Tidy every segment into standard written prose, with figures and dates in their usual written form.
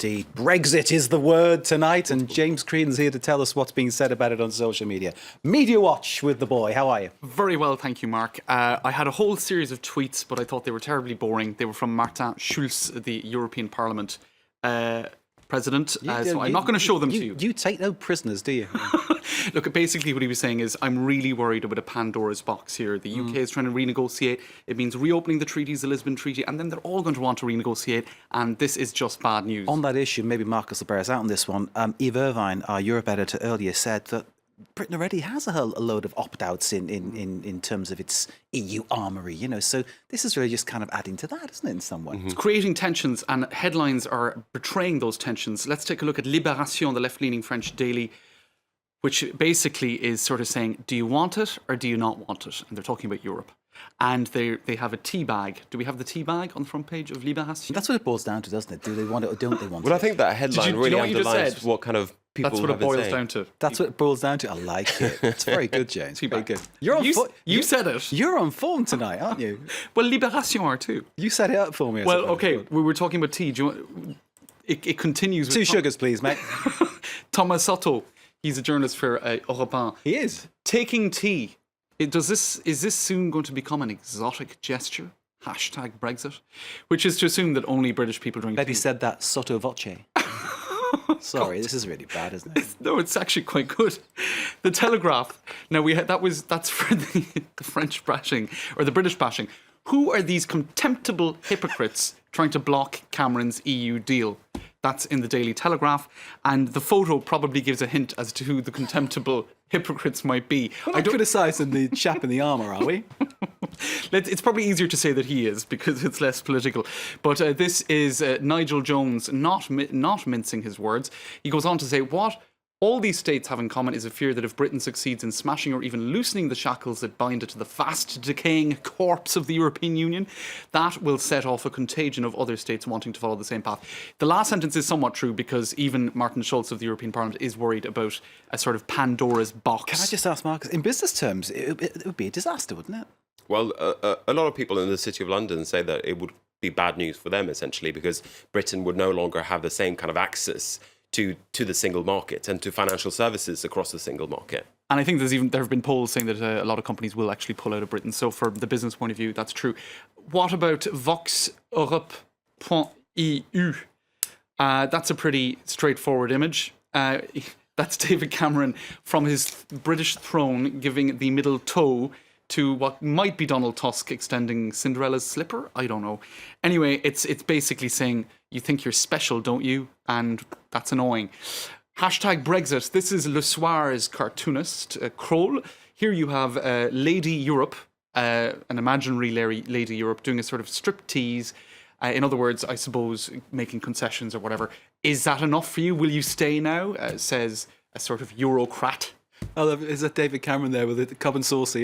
indeed. Brexit is the word tonight, and James Creedon's here to tell us what's being said about it on social media. Media Watch with the boy. How are you? Very well, thank you, Mark. I had a whole series of tweets, but I thought they were terribly boring. They were from Martin Schulz, the European Parliament president, so I'm not going to show them to you. You take no prisoners, do you? Look, basically what he was saying is, I'm really worried about a Pandora's box here. The UK is trying to renegotiate. It means reopening the treaties, the Lisbon Treaty, and then they're all going to want to renegotiate, and this is just bad news. On that issue, maybe Marcus will bear us out on this one. Eve Irvine, our Europe editor, earlier said that Britain already has a load of opt-outs in terms of its EU armoury, so this is really just kind of adding to that, isn't it, in some way? It's creating tensions, and headlines are betraying those tensions. Let's take a look at Libération, the left-leaning French daily, which basically is sort of saying, do you want it or do you not want it? And they're talking about Europe. And they have a tea bag. Do we have the tea bag on the front page of Libération? That's what it boils down to, doesn't it? Do they want it or don't they want it? Well, I think that headline really underlines what kind of people That's what it have been boils saying. down to. That's what it boils down to. I like it. It's very good, James. Tea Very bag. good. You're on You said it. You're on form tonight, aren't you? Well, Libération are too. You set it up for me. I Well, suppose. okay, we were talking about tea. Do you want, it continues with 2 sugars, please, mate. Thomas Soto. He's a journalist for Europe 1. He is. Taking tea. Is this soon going to become an exotic gesture? Hashtag Brexit. Which is to assume that only British people drink Bet he tea. said that sotto voce. Sorry, this is really bad, isn't it? No, it's actually quite good. The Telegraph. Now that's for the French bashing or the British bashing. Who are these contemptible hypocrites trying to block Cameron's EU deal? That's in the Daily Telegraph, and the photo probably gives a hint as to who the contemptible hypocrites might be. We're not criticising the chap in the armour, are we? It's probably easier to say that he is because it's less political. But this is Nigel Jones not mincing his words. He goes on to say, what all these states have in common is a fear that if Britain succeeds in smashing or even loosening the shackles that bind it to the fast decaying corpse of the European Union, that will set off a contagion of other states wanting to follow the same path. The last sentence is somewhat true because even Martin Schulz of the European Parliament is worried about a sort of Pandora's box. Can I just ask, Marcus, in business terms, it would be a disaster, wouldn't it? Well, a lot of people in the City of London say that it would be bad news for them, essentially, because Britain would no longer have the same kind of access to the single market and to financial services across the single market. And I think there have been polls saying that a lot of companies will actually pull out of Britain. So from the business point of view, that's true. What about voxeurope.eu? That's a pretty straightforward image. That's David Cameron from his British throne giving the middle toe to what might be Donald Tusk extending Cinderella's slipper. I don't know. Anyway, it's basically saying, you think you're special, don't you? And that's annoying. Hashtag Brexit. This is Le Soir's cartoonist, Kroll. Here you have Lady Europe, an imaginary Lady Europe, doing a sort of striptease. In other words, I suppose, making concessions or whatever. Is that enough for you? Will you stay now? Says a sort of Eurocrat. Oh, is that David Cameron there with the cup and saucer,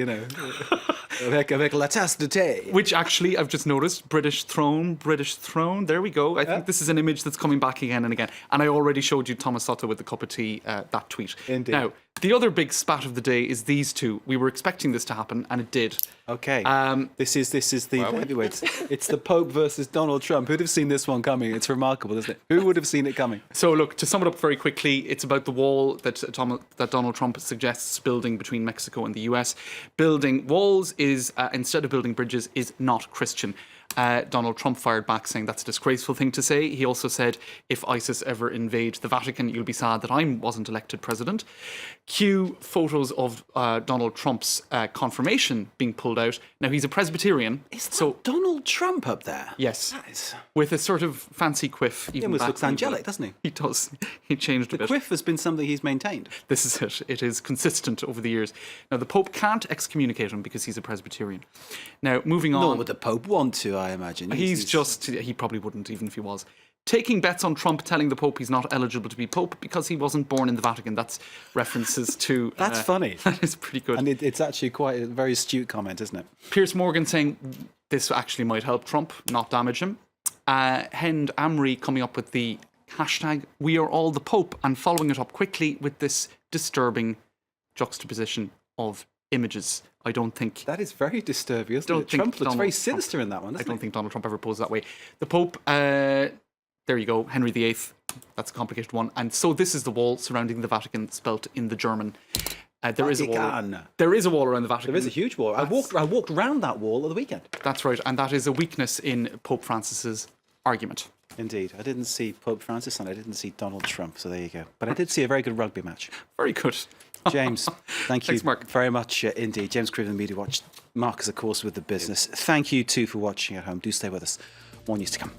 avec la tasse de thé? Which actually, I've just noticed, British throne. There we go. I think this is an image that's coming back again and again. And I already showed you Thomas Soto with the cup of tea, that tweet. Indeed. Now, the other big spat of the day is these two. We were expecting this to happen, and it did. Okay. This is the heavyweights. It's the Pope versus Donald Trump. Who'd have seen this one coming? It's remarkable, isn't it? Who would have seen it coming? So look, to sum it up very quickly, it's about the wall that Donald Trump suggests building between Mexico and the US. Building walls is, instead of building bridges, is not Christian. Donald Trump fired back saying that's a disgraceful thing to say. He also said, if ISIS ever invade the Vatican, you'll be sad that I wasn't elected president. Cue photos of Donald Trump's confirmation being pulled out. Now, he's a Presbyterian. Is that Donald Trump up there? Yes. Nice. With a sort of fancy quiff. He almost looks angelic, doesn't he? He does. He changed a bit. The quiff has been something he's maintained. This is it. It is consistent over the years. Now, the Pope can't excommunicate him because he's a Presbyterian. Now, moving on. Nor would the Pope want to, I imagine. He probably wouldn't, even if he was. Taking bets on Trump telling the Pope he's not eligible to be Pope because he wasn't born in the Vatican. That's references to... That's funny. That is pretty good. And it's actually quite a very astute comment, isn't it? Piers Morgan saying this actually might help Trump, not damage him. Hend Amri coming up with the hashtag We Are All the Pope and following it up quickly with this disturbing juxtaposition of images. I don't think... That is very disturbing, isn't it? Trump looks very sinister in that one, I don't think Donald Trump ever posed that way. The Pope, there you go, Henry VIII, That's a complicated one. And so this is the wall surrounding the Vatican, spelt in the German. There is a wall. Vatican. There is a wall around the Vatican. There is a huge wall. I walked around that wall at the weekend. That's right, and that is a weakness in Pope Francis's argument. Indeed. I didn't see Pope Francis and I didn't see Donald Trump, so there you go. But I did see a very good rugby match. Very good. James, thank you Thanks, Mark. very much indeed. James Craven, Media Watch. Mark is, of course, with the business. Thank you too for watching at home. Do stay with us. More news to come.